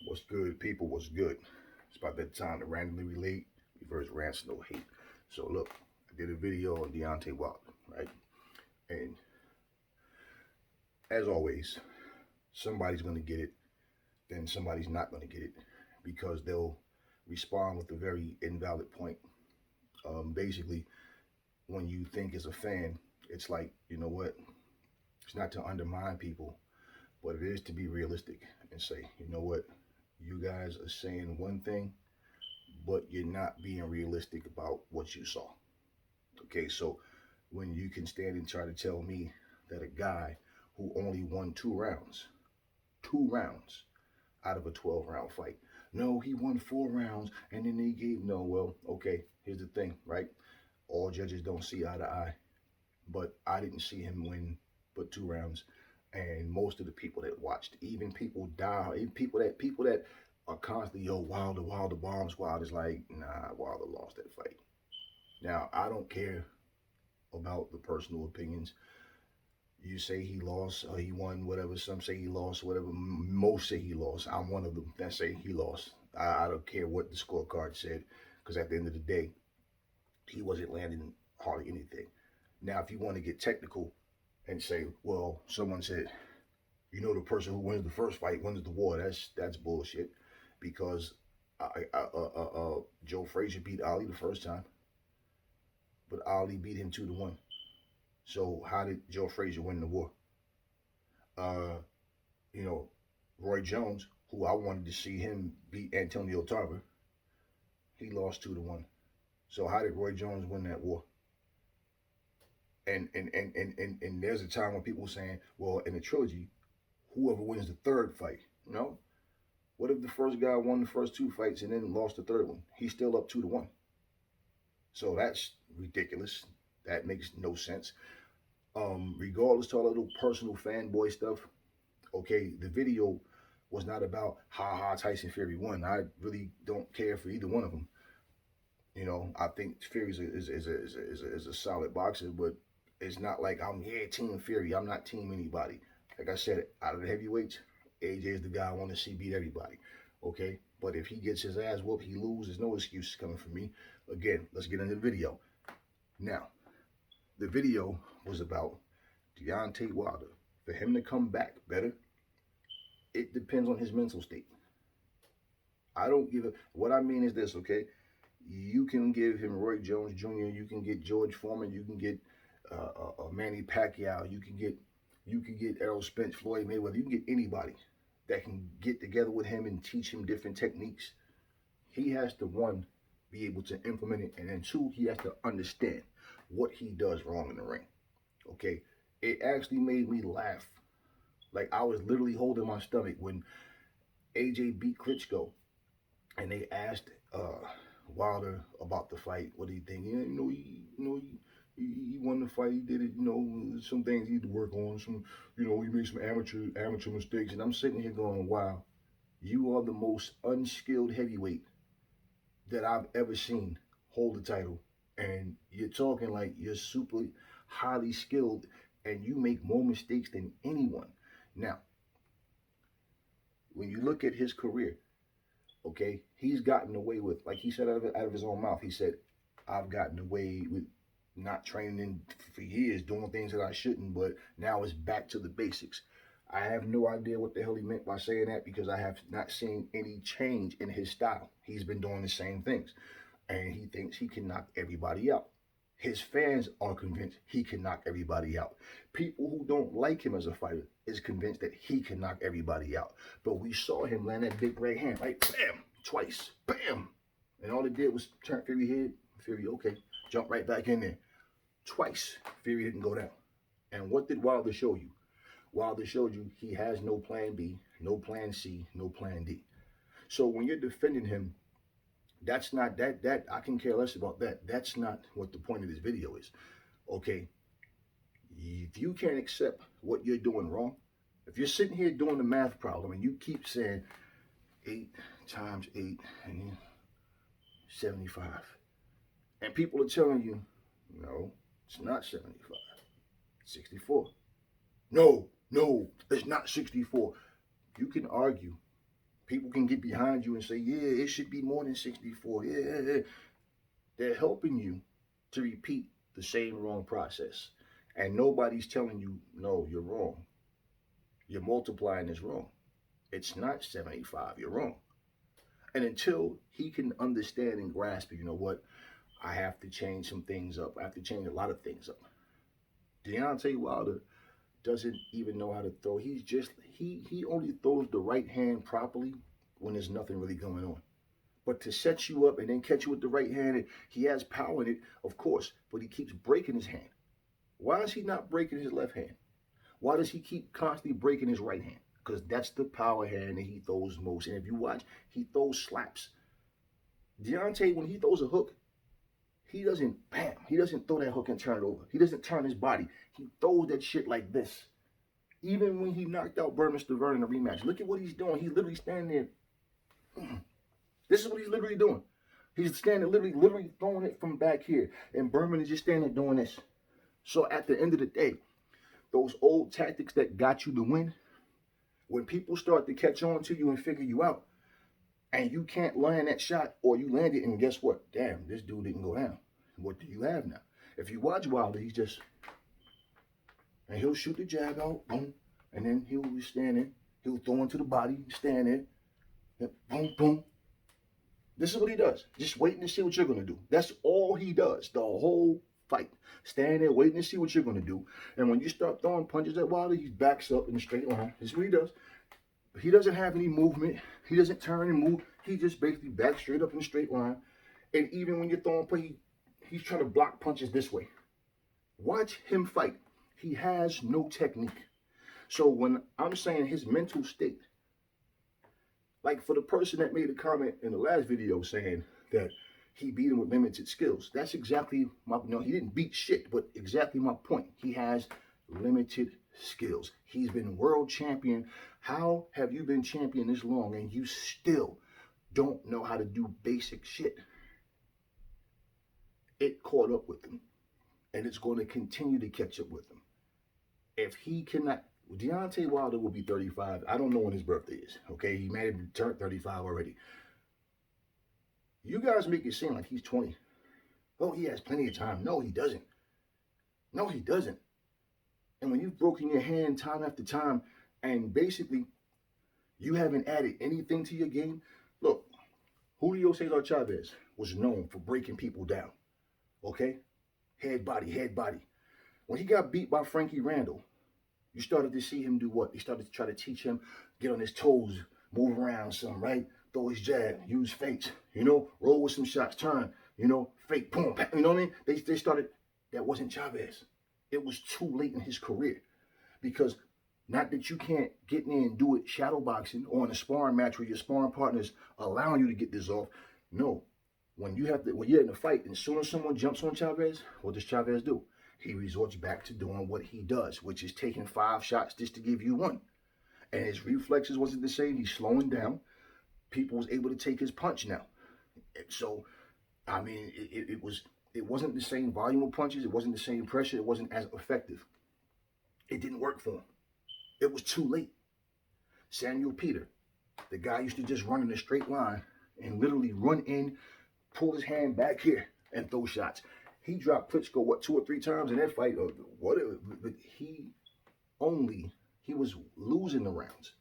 What's good, people? What's good? It's about that time to randomly relate, reverse rants, no hate. So look, I did a video on Deontay Wilder, right? And as always, somebody's gonna get it, then somebody's not gonna get it because they'll respond with a very invalid point. Basically, when you think as a fan, it's like, you know what? It's not to undermine people, but it is to be realistic and say, you know what? You guys are saying one thing, but you're not being realistic about what you saw. Okay, so when you can stand and try to tell me that a guy who only won two rounds out of a 12 round fight, no, he won 4 rounds and then they gave, no, well, okay, here's the thing, right? All judges don't see eye to eye, but I didn't see him win but 2 rounds. And most of the people that watched, even people die, even people that are constantly, yo, Wilder, Wilder, bomb squad is like, nah, Wilder lost that fight. Now, I don't care about the personal opinions. You say he lost or he won, whatever. Some say he lost, whatever. Most say he lost. I'm one of them that say he lost. I don't care what the scorecard said because at the end of the day, he wasn't landing hardly anything. Now, if you want to get technical and say, well, someone said, you know, the person who wins the first fight wins the war. That's bullshit because Joe Frazier beat Ali the first time, but Ali beat him 2-1. So how did Joe Frazier win the war? Uh, you know, Roy Jones, who I wanted to see him beat Antonio Tarver, he lost 2-1. So how did Roy Jones win that war? And there's a time when people were saying, well, in the trilogy, whoever wins the third fight, you know, what if the first guy won the first two fights and then lost the third one? He's still up 2-1. So that's ridiculous. That makes no sense. Regardless to all the little personal fanboy stuff, okay, the video was not about ha ha Tyson Fury won. I really don't care for either one of them. You know, I think Fury is a solid boxer, but it's not like I'm here team Fury. I'm not team anybody. Like I said, out of the heavyweights, AJ is the guy I want to see beat everybody. Okay, but if he gets his ass whooped, he loses. There's no excuses coming from me. Again, let's get into the video. Now, the video was about Deontay Wilder. For him to come back better, it depends on his mental state. I don't give a. What I mean is this, okay? You can give him Roy Jones Jr. You can get George Foreman. You can get Manny Pacquiao. You can get Errol Spence, Floyd Mayweather. You can get anybody that can get together with him and teach him different techniques. He has to one be able to implement it, and then two, he has to understand what he does wrong in the ring. Okay, it actually made me laugh. Like I was literally holding my stomach when AJ beat Klitschko, and they asked Wilder about the fight. What do you think? He won the fight. He did it. You know, some things he had to work on. He made some amateur mistakes. And I'm sitting here going, wow, you are the most unskilled heavyweight that I've ever seen hold the title, and you're talking like you're super highly skilled, and you make more mistakes than anyone. Now, when you look at his career, okay, he's gotten away with, like he said out of his own mouth, he said, I've gotten away with not training for years, doing things that I shouldn't, but now it's back to the basics. I have no idea what the hell he meant by saying that because I have not seen any change in his style. He's been doing the same things, and he thinks he can knock everybody out. His fans are convinced he can knock everybody out. People who don't like him as a fighter is convinced that he can knock everybody out. But we saw him land that big right hand, right? Bam, twice, bam, and all it did was turn Fury head. Fury, okay, jump right back in there. Twice, Fury didn't go down. And what did Wilder show you? Wilder showed you he has no plan B, no plan C, no plan D. So when you're defending him, that's not that I can care less about that. That's not what the point of this video is. Okay, if you can't accept what you're doing wrong, if you're sitting here doing the math problem and you keep saying 8 times 8 and 75, and people are telling you, no, it's not 75, it's 64. No, it's not 64. You can argue, People can get behind you and say, yeah, it should be more than 64. Yeah. They're helping you to repeat the same wrong process. And nobody's telling you, no, you're wrong. You're multiplying this wrong. It's not 75. You're wrong. And until he can understand and grasp it, you know what? I have to change some things up. I have to change a lot of things up. Deontay Wilder doesn't even know how to throw. He only throws the right hand properly when there's nothing really going on. But to set you up and then catch you with the right hand, and he has power in it, of course, but he keeps breaking his hand. Why is he not breaking his left hand? Why does he keep constantly breaking his right hand? Because that's the power hand that he throws most. And if you watch, he throws slaps. Deontay, when he throws a hook, he doesn't bam. He doesn't throw that hook and turn it over. He doesn't turn his body. He throws that shit like this. Even when he knocked out Berman Stavern in the rematch, look at what he's doing. He's literally standing there. This is what he's literally doing. He's standing literally throwing it from back here. And Berman is just standing doing this. So at the end of the day, those old tactics that got you to win, when people start to catch on to you and figure you out, and you can't land that shot, or you land it, and guess what? Damn, this dude didn't go down. What do you have now? If you watch Wilder, he's just, and he'll shoot the jab out, boom, and then he'll be standing, he'll throw into the body, stand there, boom, boom. This is what he does. Just waiting to see what you're going to do. That's all he does the whole fight. Stand there waiting to see what you're going to do. And when you start throwing punches at Wilder, he backs up in a straight line. This is what he does. He doesn't have any movement. He doesn't turn and move. He just basically backs straight up in a straight line. And even when you're throwing punches, he's trying to block punches this way. Watch him fight. He has no technique. So when I'm saying his mental state, like for the person that made a comment in the last video saying that he beat him with limited skills, that's exactly my, no, he didn't beat shit, but exactly my point. He has limited skills. He's been world champion. How have you been champion this long and you still don't know how to do basic shit? It caught up with him, and it's going to continue to catch up with him. If he cannot, Deontay Wilder will be 35. I don't know when his birthday is, okay? He may have turned 35 already. You guys make it seem like he's 20. Oh, he has plenty of time. No, he doesn't. No, he doesn't. And when you've broken your hand time after time, and basically you haven't added anything to your game, look, Julio Cesar Chavez was known for breaking people down, okay? Head, body, head, body. When he got beat by Frankie Randall, you started to see him do what? He started to try to teach him, get on his toes, move around some, right? Throw his jab, use fakes, roll with some shots, turn, fake, boom, you know what I mean? They started, that wasn't Chavez. It was too late in his career, because not that you can't get in and do it shadow boxing or in a sparring match where your sparring partners allowing you to get this off. No, when you're in a fight, and as soon as someone jumps on Chavez, what does Chavez do? He resorts back to doing what he does, which is taking 5 shots just to give you one. And his reflexes wasn't the same. He's slowing down. People was able to take his punch now. So, I mean, it wasn't the same volume of punches. It wasn't the same pressure. It wasn't as effective. It didn't work for him. It was too late. Samuel Peter, the guy used to just run in a straight line and literally run in, pull his hand back here, and throw shots. He dropped Klitschko, 2 or 3 times in that fight, or whatever, but he was losing the rounds.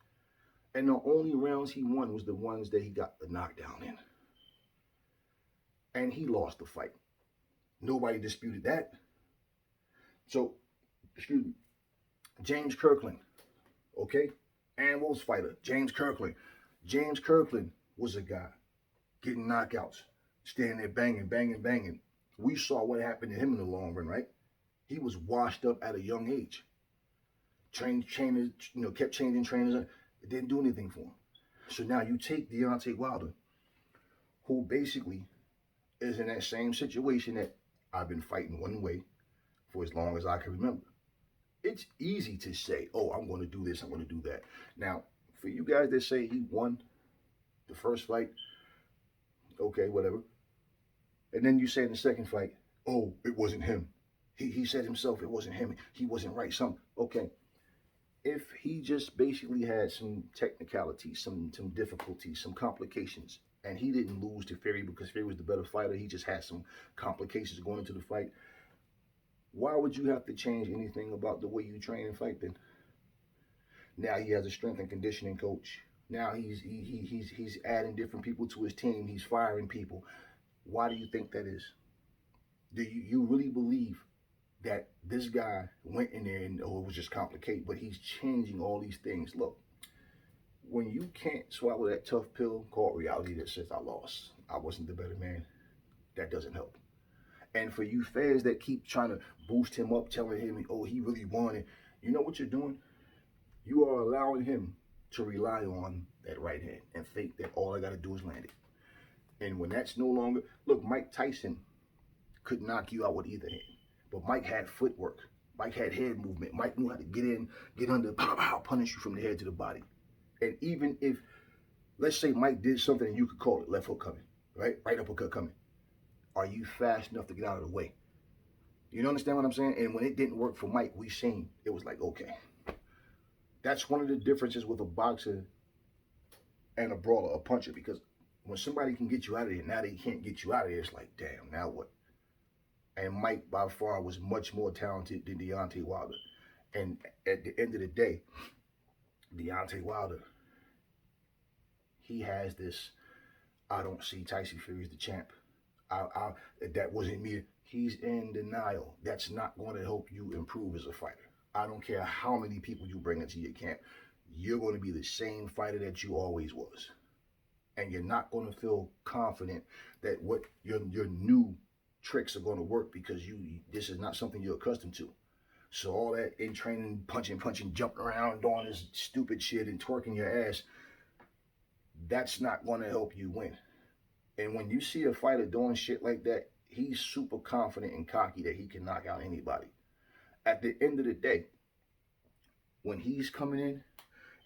And the only rounds he won was the ones that he got the knockdown in. And he lost the fight. Nobody disputed that. So, excuse me, James Kirkland, okay? Ann Wolf's fighter, James Kirkland. James Kirkland was a guy getting knockouts, standing there banging, banging, banging. We saw what happened to him in the long run, right? He was washed up at a young age. Trainers, kept changing trainers. It didn't do anything for him. So now you take Deontay Wilder, who basically is in that same situation that I've been fighting one way for as long as I can remember. It's easy to say, oh, I'm going to do this, I'm going to do that. Now, for you guys that say he won the first fight, okay, whatever. And then you say in the second fight, oh, it wasn't him. He said himself it wasn't him. He wasn't right. Okay. if he just basically had some technicalities, some difficulties, some complications, and he didn't lose to Fury because Fury was the better fighter, he just had some complications going into the fight. Why would you have to change anything about the way you train and fight then? Now he has a strength and conditioning coach. Now he's adding different people to his team. He's firing people. Why do you think that is? Do you really believe that this guy went in there and oh, it was just complicated, but he's changing all these things? Look, when you can't swallow that tough pill called reality that says I lost, I wasn't the better man, that doesn't help. And for you fans that keep trying to boost him up, telling him, oh, he really won it, you know what you're doing? You are allowing him to rely on that right hand and think that all I got to do is land it. And when that's no longer, look, Mike Tyson could knock you out with either hand, but Mike had footwork. Mike had head movement. Mike knew how to get in, get under, pow, pow, punish you from the head to the body. And even if, let's say Mike did something and you could call it left hook coming, right? Right uppercut coming. Are you fast enough to get out of the way? You understand what I'm saying? And when it didn't work for Mike, we seen it was like, okay. That's one of the differences with a boxer and a brawler, a puncher, because when somebody can get you out of there, now they can't get you out of there, it's like, damn, now what? And Mike, by far, was much more talented than Deontay Wilder. And at the end of the day, Deontay Wilder, he has this, I don't see Tyson Fury as the champ. That wasn't me. He's in denial. That's not going to help you improve as a fighter. I don't care how many people you bring into your camp. You're going to be the same fighter that you always was. And you're not going to feel confident that what your new tricks are going to work because this is not something you're accustomed to. So all that in training, punching, jumping around, doing this stupid shit and twerking your ass, that's not going to help you win. And when you see a fighter doing shit like that, he's super confident and cocky that he can knock out anybody. At the end of the day, when he's coming in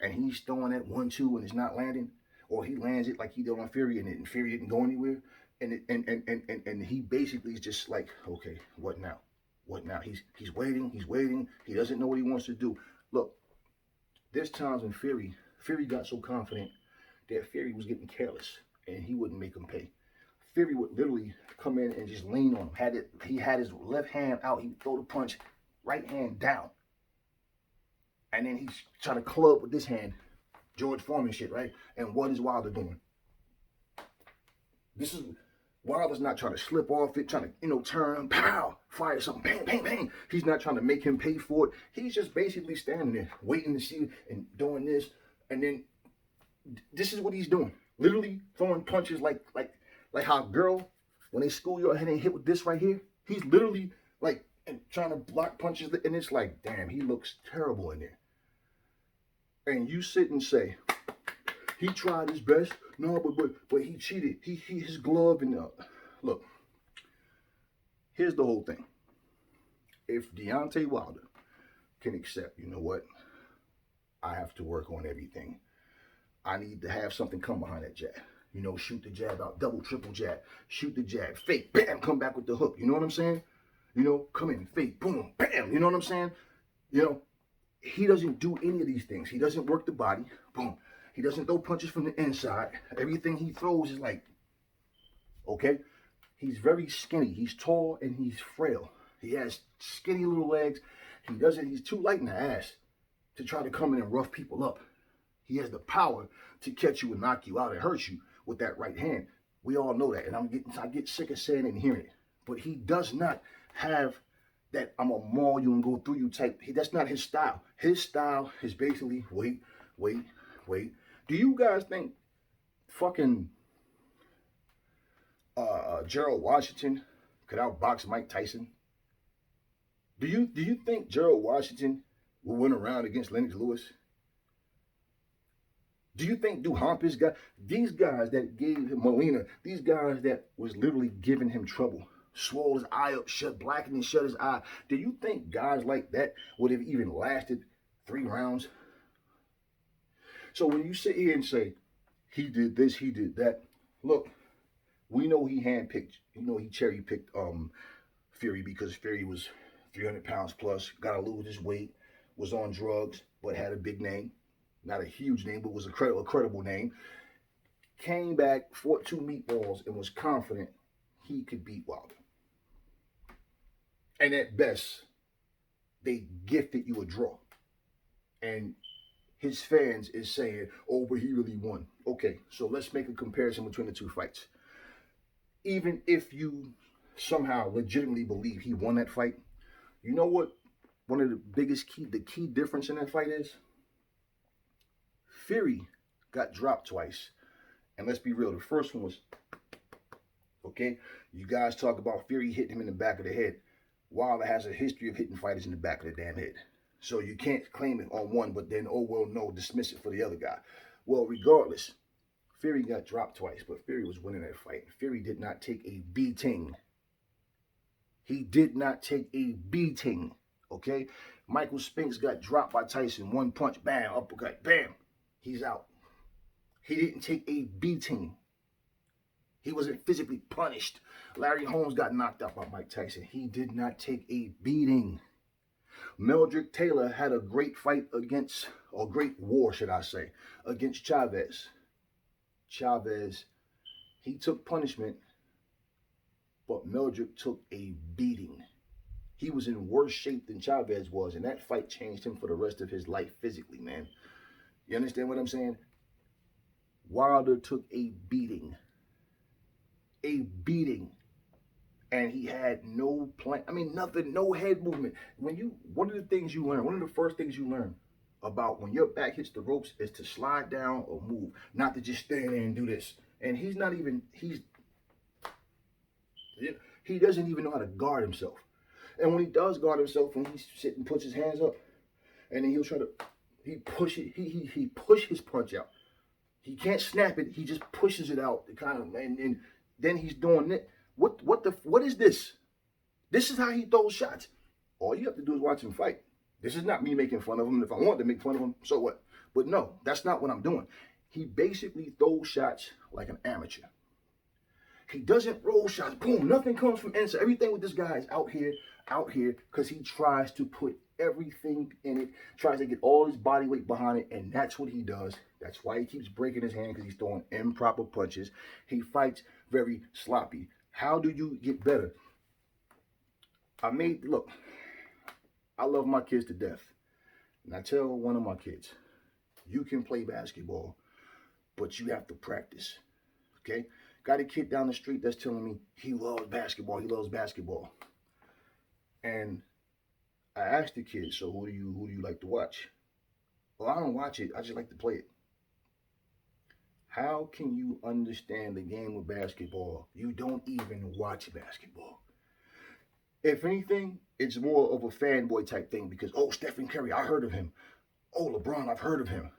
and he's throwing that 1-2 and it's not landing, or he lands it like he did on Fury and Fury didn't go anywhere, and he basically is just like, okay, what now? What now? He's waiting, he doesn't know what he wants to do. Look, there's times when Fury got so confident that Fury was getting careless and he wouldn't make him pay. Fury would literally come in and just lean on him. He had his left hand out, he would throw the punch, right hand down. And then he's trying to club with this hand, George Foreman shit, right? And what is Wilder doing? This is, Wilder's not trying to slip off it, trying to, turn, pow, fire something, bang, bang, bang. He's not trying to make him pay for it. He's just basically standing there, waiting to see and doing this. And then this is what he's doing. Literally throwing punches like how a girl, when they school you and they hit with this right here, he's literally like trying to block punches. And it's like, damn, he looks terrible in there. And you sit and say, he tried his best. No, but he cheated. He his glove and look. Here's the whole thing. If Deontay Wilder can accept, you know what? I have to work on everything. I need to have something come behind that jab. Shoot the jab out, double, triple jab. Shoot the jab, fake, bam, come back with the hook. You know what I'm saying? Come in, fake, boom, bam. You know what I'm saying? He doesn't do any of these things. He doesn't work the body. Boom. He doesn't throw punches from the inside. Everything he throws is like, okay? He's very skinny. He's tall and he's frail. He has skinny little legs. He's too light in the ass to try to come in and rough people up. He has the power to catch you and knock you out and hurt you with that right hand. We all know that. And I get sick of saying it and hearing it. But he does not have that I'm gonna maul you and go through you type. That's not his style. His style is basically wait. Do you guys think fucking Gerald Washington could outbox Mike Tyson? Do you think Gerald Washington will win a round against Lennox Lewis? Do you think Duhampas these guys that gave him Molina, these guys that was literally giving him trouble, swole his eye up, blackened and shut his eye. Do you think guys like that would have even lasted 3 rounds? So when you sit here and say, he did this, he did that, look, we know he handpicked, he cherry-picked Fury because Fury was 300 pounds plus, got to lose his weight, was on drugs. but had a big name. Not a huge name, but was a credible name. Came back, fought 2 meatballs, and was confident he could beat Wilder. And at best, they gifted you a draw. And his fans is saying, oh, but he really won. Okay, so let's make a comparison between the two fights. Even if you somehow legitimately believe he won that fight, you know what one of the key difference in that fight is? Fury got dropped twice. And let's be real, the first one was, okay, you guys talk about Fury hitting him in the back of the head. Wilder has a history of hitting fighters in the back of the damn head. So you can't claim it on one, but then, oh, well, no, dismiss it for the other guy. Well, regardless, Fury got dropped twice, but Fury was winning that fight. Fury did not take a beating. He did not take a beating, okay? Michael Spinks got dropped by Tyson. One punch, bam, uppercut, bam. He's out. He didn't take a beating. He wasn't physically punished. Larry Holmes got knocked out by Mike Tyson. He did not take a beating. Meldrick Taylor had a great fight against, or great war, should I say, against Chavez. Chavez, he took punishment, but Meldrick took a beating. He was in worse shape than Chavez was, and that fight changed him for the rest of his life physically, man. You understand what I'm saying? Wilder took a beating. A beating. And he had no plan. I mean, nothing, no head movement. One of the first things you learn about when your back hits the ropes is to slide down or move, not to just stand there and do this. And he doesn't even know how to guard himself. And when he does guard himself, when he's sitting and puts his hands up, and then he push his punch out. He can't snap it. He just pushes it out, and then he's doing it. What is this? This is how he throws shots. All you have to do is watch him fight. This is not me making fun of him. If I want to make fun of him, so what? But no, that's not what I'm doing. He basically throws shots like an amateur. He doesn't roll shots. Boom, nothing comes from inside. Everything with this guy is out here, because he tries to put everything in it, tries to get all his body weight behind it, and that's what he does. That's why he keeps breaking his hand, because he's throwing improper punches. He fights very sloppy. How do you get better? Look, I love my kids to death. And I tell one of my kids, you can play basketball, but you have to practice, okay? Got a kid down the street that's telling me he loves basketball. And I asked the kid, so who do you like to watch? Well, I don't watch it, I just like to play it. How can you understand the game of basketball? You don't even watch basketball. If anything, it's more of a fanboy type thing because, oh, Stephen Curry, I heard of him. Oh, LeBron, I've heard of him.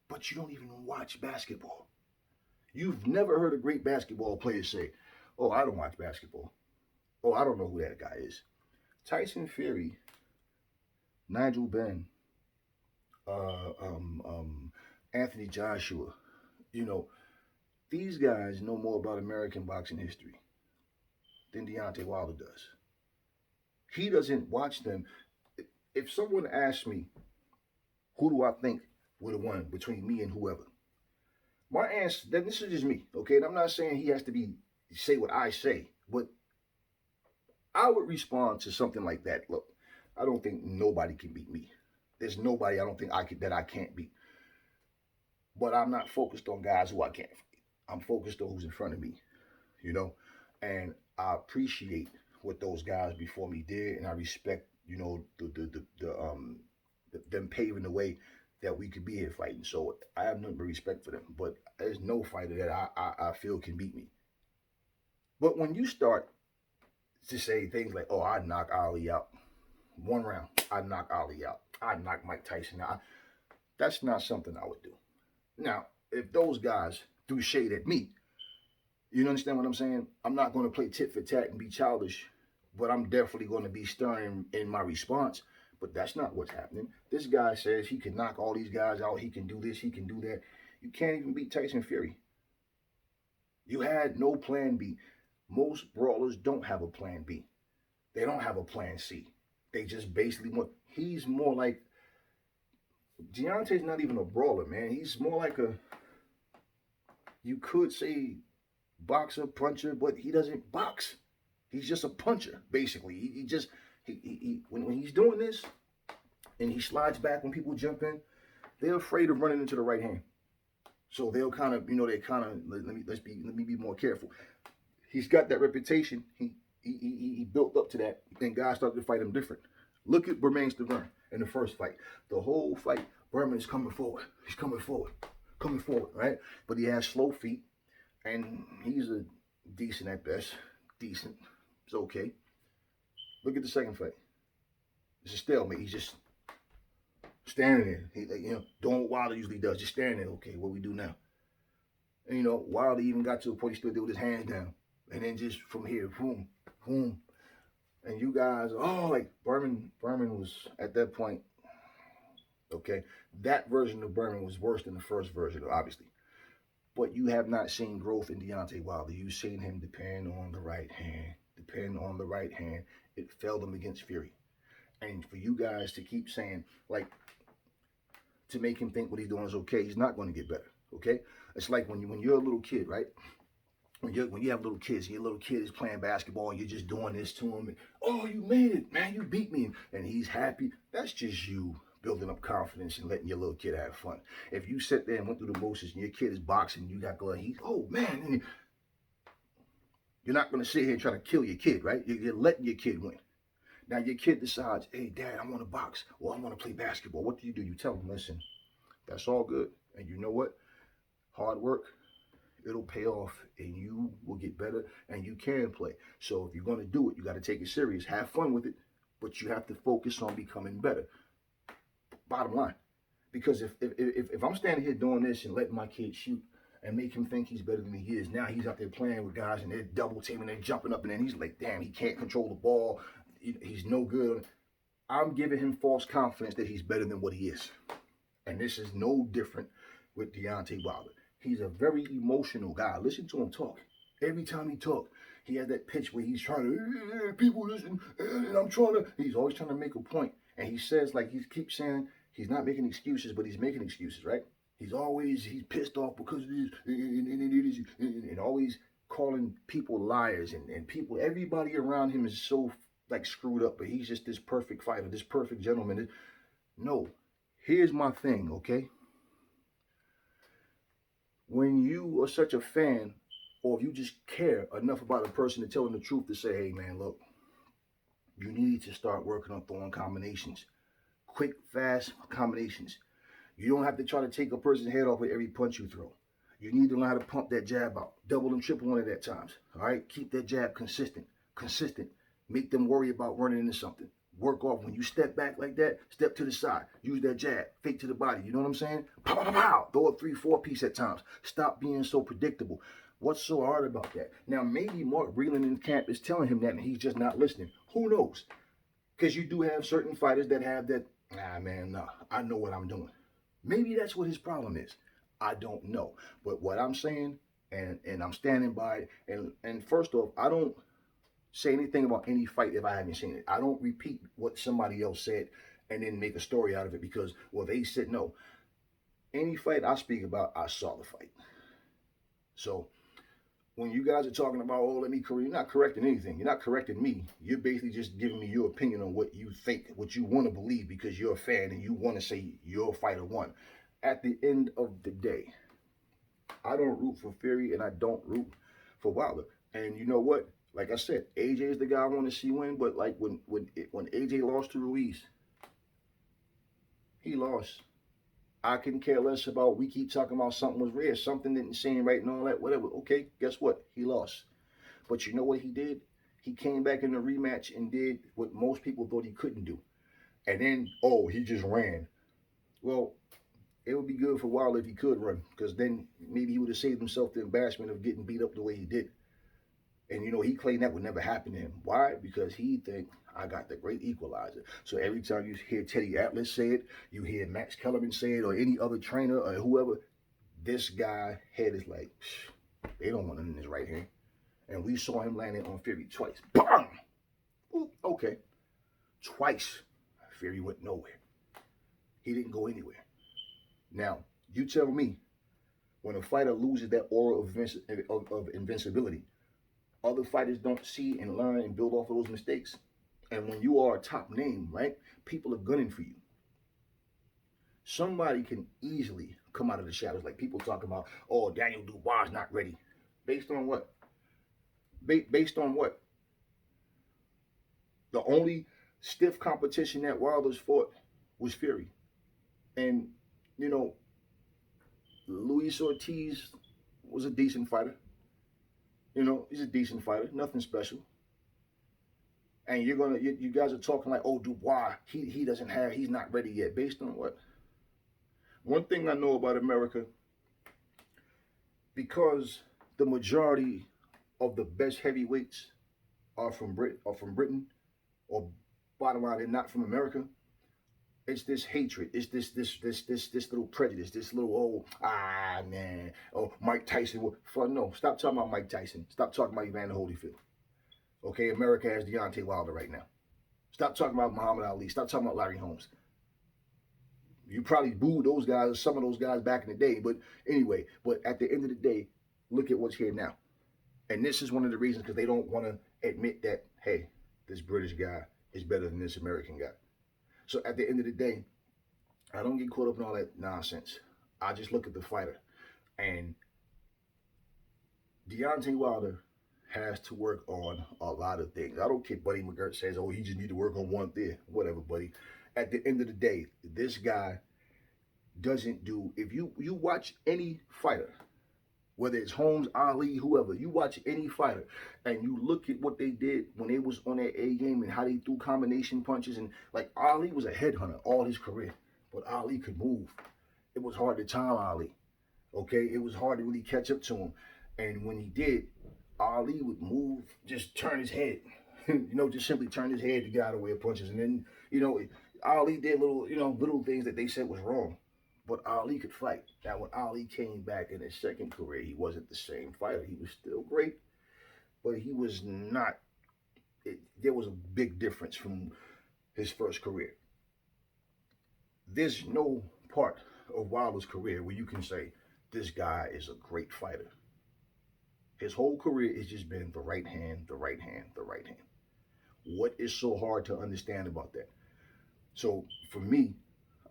But you don't even watch basketball. You've never heard a great basketball player say, oh, I don't watch basketball. Oh, I don't know who that guy is. Tyson Fury, Nigel Benn, Anthony Joshua, these guys know more about American boxing history than Deontay Wilder does. He doesn't watch them. If someone asks me, who do I think would have won between me and whoever? My answer, then this is just me, okay? And I'm not saying he has to say what I say, but I would respond to something like that. Look, I don't think nobody can beat me. There's nobody I don't think that I can't beat. But I'm not focused on guys who I can't beat. I'm focused on who's in front of me, and I appreciate what those guys before me did, and I respect, them paving the way that we could be here fighting. So I have nothing but respect for them. But there's no fighter that I feel can beat me. But when you start to say things like, oh, I'd knock Ali out 1 round, I'd knock Ali out, I'd knock Mike Tyson out, that's not something I would do. Now, if those guys threw shade at me, you understand what I'm saying? I'm not going to play tit for tat and be childish, but I'm definitely going to be stern in my response. But that's not what's happening. This guy says he can knock all these guys out. He can do this. He can do that. You can't even beat Tyson Fury. You had no plan B. Most brawlers don't have a plan B. They don't have a plan C. They just basically he's more like Deontay's not even a brawler, man. He's more like a, you could say, boxer, puncher, but he doesn't box. He's just a puncher, basically. He just, when he's doing this and he slides back when people jump in, they're afraid of running into the right hand. So they'll kind of, they kind of, let me be more careful. He's got that reputation. He built up to that, and guys started to fight him different. Look at Bermane Stiverne in the first fight. The whole fight, Berman is coming forward. He's coming forward, right? But he has slow feet, and he's a decent at best. Decent. It's okay. Look at the second fight. It's a stalemate. He's just standing there. Doing what Wilder usually does. Just standing there. Okay, what we do now? And, Wilder even got to a point he stood there with his hands down. And then just from here, boom, boom. And you guys, like Berman was at that point, okay, that version of Berman was worse than the first version, obviously. But you have not seen growth in Deontay Wilder. You've seen him depend on the right hand. It failed him against Fury. And for you guys to keep saying, like, to make him think what he's doing is okay, he's not going to get better, okay? It's like when you're a little kid, right? When you have little kids, and your little kid is playing basketball, and you're just doing this to him, and, oh, you made it, man, you beat me, and he's happy. That's just you building up confidence and letting your little kid have fun. If you sit there and went through the motions, and your kid is boxing, you got going, oh, man, and you're not going to sit here and try to kill your kid, right? You're letting your kid win. Now, your kid decides, hey, Dad, I want to box, or I want to play basketball. What do? You tell them, listen, that's all good, and you know what? Hard work, it'll pay off, and you will get better, and you can play. So if you're going to do it, you got to take it serious. Have fun with it, but you have to focus on becoming better. Bottom line. Because if I'm standing here doing this and letting my kid shoot and make him think he's better than he is, now he's out there playing with guys, and they're double teaming, they're jumping up, and then he's like, damn, he can't control the ball. He's no good. I'm giving him false confidence that he's better than what he is. And this is no different with Deontay Wilder. He's a very emotional guy. Listen to him talk. Every time he talks, he has that pitch where he's trying to, people listen, and I'm trying to, he's always trying to make a point. And he says, like, he keeps saying, he's not making excuses, but he's making excuses, right? He's pissed off because of this, and always calling people liars, and people, everybody around him is so, like, screwed up, but he's just this perfect fighter, this perfect gentleman. No, here's my thing, okay? When you are such a fan, or if you just care enough about a person to tell them the truth, to say, hey, man, look, you need to start working on throwing combinations. Quick, fast combinations. You don't have to try to take a person's head off with every punch you throw. You need to learn how to pump that jab out. Double and triple on it at times. All right? Keep that jab consistent. Make them worry about running into something. Work off. When you step back like that, step to the side. Use that jab. Fake to the body. You know what I'm saying? Pow, pow, pow, pow. Throw a 3-4 piece at times. Stop being so predictable. What's so hard about that? Now, maybe Mark Breland in camp is telling him that, and he's just not listening. Who knows? Because you do have certain fighters that have that, I know what I'm doing. Maybe that's what his problem is. I don't know. But what I'm saying, and I'm standing by it, and first off, I don't say anything about any fight if I haven't seen it. I don't repeat what somebody else said and then make a story out of it because, well, they said no. Any fight I speak about, I saw the fight. So when you guys are talking about, oh, let me correct, you're not correcting anything. You're not correcting me. You're basically just giving me your opinion on what you think, what you want to believe because you're a fan and you want to say your fighter won. At the end of the day, I don't root for Fury and I don't root for Wilder. And you know what? Like I said, AJ is the guy I want to see win, but like when AJ lost to Ruiz, he lost. I couldn't care less about, we keep talking about something was rare, something didn't seem right and all that, whatever. Okay, guess what? He lost. But you know what he did? He came back in the rematch and did what most people thought he couldn't do. And then, he just ran. Well, it would be good for Wilder if he could run, because then maybe he would have saved himself the embarrassment of getting beat up the way he did. And, he claimed that would never happen to him. Why? Because he think I got the great equalizer. So every time you hear Teddy Atlas say it, you hear Max Kellerman say it, or any other trainer or whoever, this guy head is like, they don't want him in his right hand. And we saw him landing on Fury twice. Bam! Ooh, okay. Twice. Fury went nowhere. He didn't go anywhere. Now, you tell me, when a fighter loses that aura of invincibility, other fighters don't see and learn and build off of those mistakes. And when you are a top name, right, people are gunning for you. Somebody can easily come out of the shadows. Like people talk about, oh, Daniel Dubois is not ready. Based on what? Based on what? The only stiff competition that Wilder's fought was Fury. And, you know, Luis Ortiz was a decent fighter. You know, he's a decent fighter, nothing special. And you guys are talking like, oh, Dubois, he's not ready yet. Based on what? One thing I know about America, because the majority of the best heavyweights are from Britain, or bottom line, they're not from America. It's this hatred. It's this little prejudice. This little man. Oh, Mike Tyson. No, stop talking about Mike Tyson. Stop talking about Evander Holyfield. Okay, America has Deontay Wilder right now. Stop talking about Muhammad Ali. Stop talking about Larry Holmes. You probably booed those guys, some of those guys back in the day. But anyway, but at the end of the day, look at what's here now. And this is one of the reasons, because they don't want to admit that, hey, this British guy is better than this American guy. So at the end of the day, I don't get caught up in all that nonsense. I just look at the fighter. And Deontay Wilder has to work on a lot of things. I don't care. Buddy McGirt says, oh, he just need to work on one thing. Whatever, buddy. At the end of the day, this guy doesn't do, if you watch any fighter, whether it's Holmes, Ali, whoever, you watch any fighter and you look at what they did when they was on their A game and how they threw combination punches. And like Ali was a headhunter all his career, but Ali could move. It was hard to time Ali. Okay, it was hard to really catch up to him. And when he did, Ali would move, just turn his head, just simply turn his head to get out of the way of punches. And then, Ali did little things that they said was wrong. But Ali could fight. Now, when Ali came back in his second career, he wasn't the same fighter. He was still great, but he was not. There was a big difference from his first career. There's no part of Wilder's career where you can say, this guy is a great fighter. His whole career has just been the right hand, the right hand, the right hand. What is so hard to understand about that? So for me,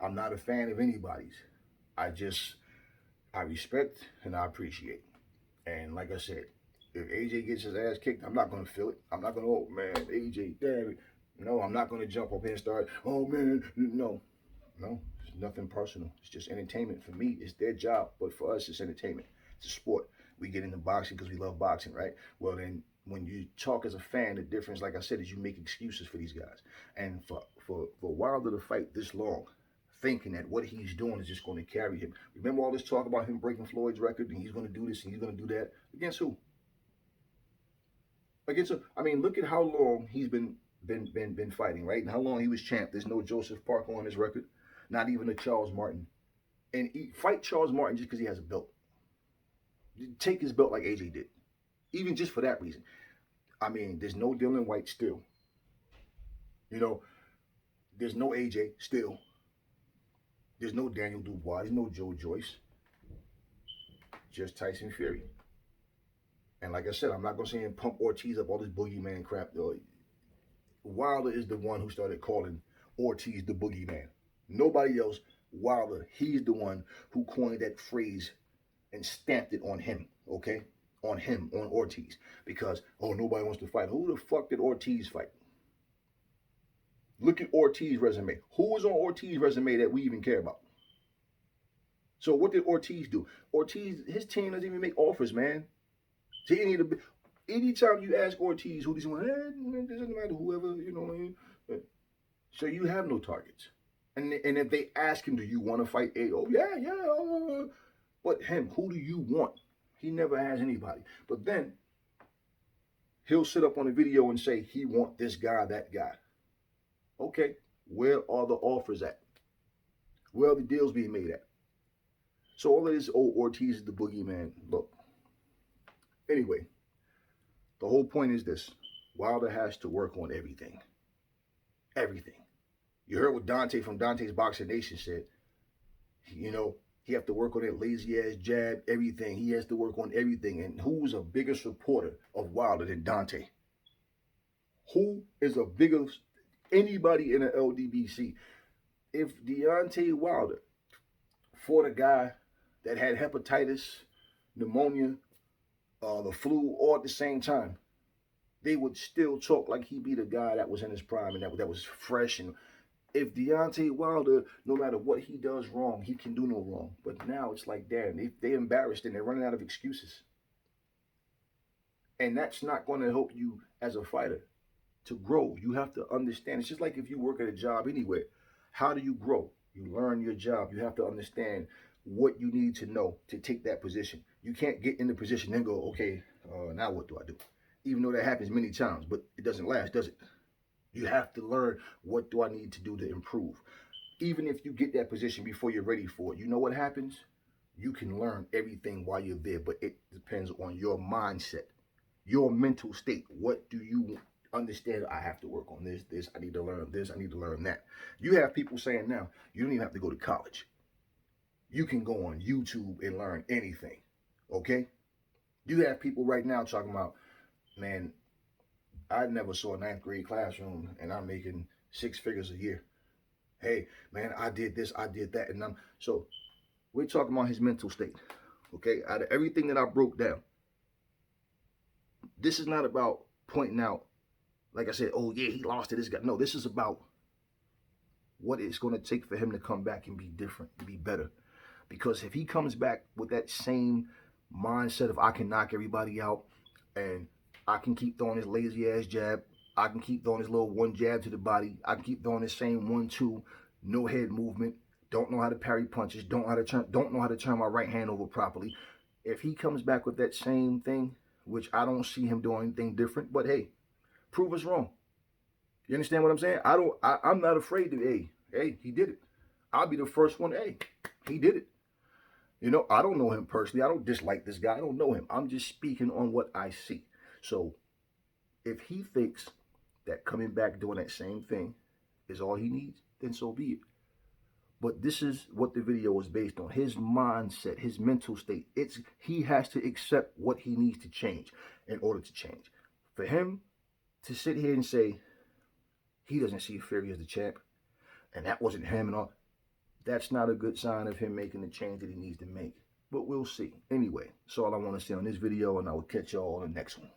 I'm not a fan of anybody's. I respect and I appreciate. And like I said, if AJ gets his ass kicked, I'm not going to feel it. I'm not going to, oh man, AJ, damn it. No, I'm not going to jump up here and start, oh man, no. It's nothing personal. It's just entertainment. For me, it's their job. But for us, it's entertainment. It's a sport. We get into boxing because we love boxing, right? Well, then when you talk as a fan, the difference, like I said, is you make excuses for these guys. And for Wilder to fight this long, thinking that what he's doing is just going to carry him. Remember all this talk about him breaking Floyd's record and he's going to do this and he's going to do that? Against who? Against who? I mean, look at how long he's been fighting, right? And how long he was champ. There's no Joseph Parker on his record, not even a Charles Martin. And fight Charles Martin just because he has a belt. Take his belt like AJ did. Even just for that reason. I mean, there's no Dylan White still. There's no AJ still. There's no Daniel Dubois. There's no Joe Joyce. Just Tyson Fury. And like I said, I'm not going to say and pump Ortiz up all this boogeyman crap. Wilder is the one who started calling Ortiz the boogeyman. Nobody else. Wilder, he's the one who coined that phrase and stamped it on him, okay? On him, on Ortiz. Because, nobody wants to fight. Who the fuck did Ortiz fight? Look at Ortiz's resume. Who was on Ortiz's resume that we even care about? So what did Ortiz do? Ortiz, his team doesn't even make offers, man. To anytime you ask Ortiz who does he want, it doesn't matter whoever, So you have no targets. And if they ask him, do you want to fight A? Oh, yeah. But him, who do you want? He never has anybody. But then he'll sit up on a video and say he want this guy, that guy. Okay, where are the offers at? Where are the deals being made at? So all of this, Ortiz is the boogeyman. Look, anyway, the whole point is this. Wilder has to work on everything. Everything. You heard what Dante from Dante's Boxing Nation said. He have to work on that lazy ass jab, everything. He has to work on everything. And who's a bigger supporter of Wilder than Deontay? Who is a bigger anybody in the LDBC? If Deontay Wilder fought a guy that had hepatitis, pneumonia, the flu, all at the same time, they would still talk like he beat a guy that was in his prime and that was fresh. And if Deontay Wilder, no matter what he does wrong, he can do no wrong. But now it's like, damn, they embarrassed and they're running out of excuses. And that's not going to help you as a fighter to grow. You have to understand. It's just like if you work at a job anywhere. How do you grow? You learn your job. You have to understand what you need to know to take that position. You can't get in the position and go, okay, now what do I do? Even though that happens many times, but it doesn't last, does it? You have to learn, what do I need to do to improve? Even if you get that position before you're ready for it, you know what happens? You can learn everything while you're there, but it depends on your mindset, your mental state. What do you understand? I have to work on this, I need to learn this, I need to learn that. You have people saying now, you don't even have to go to college. You can go on YouTube and learn anything, okay? You have people right now talking about, man, I never saw a ninth grade classroom and I'm making 6 figures a year. Hey, man, I did this, I did that. And so we're talking about his mental state, okay? Out of everything that I broke down, this is not about pointing out, like I said, oh yeah, he lost to this guy. No, this is about what it's going to take for him to come back and be different, and be better. Because if he comes back with that same mindset of I can knock everybody out and I can keep throwing this lazy ass jab, I can keep throwing this little one jab to the body, I can keep throwing this same 1-2, no head movement, don't know how to parry punches, don't know how to turn my right hand over properly. If he comes back with that same thing, which I don't see him doing anything different, but hey, prove us wrong. You understand what I'm saying? I'm not afraid to, hey, he did it. I'll be the first one, hey, he did it. You know, I don't know him personally. I don't dislike this guy. I don't know him. I'm just speaking on what I see. So if he thinks that coming back doing that same thing is all he needs, then so be it. But this is what the video is based on. His mindset, his mental state. He has to accept what he needs to change in order to change. For him to sit here and say he doesn't see Fury as the champ and that wasn't him and all, that's not a good sign of him making the change that he needs to make. But we'll see. Anyway, that's all I want to say on this video, and I will catch y'all on the next one.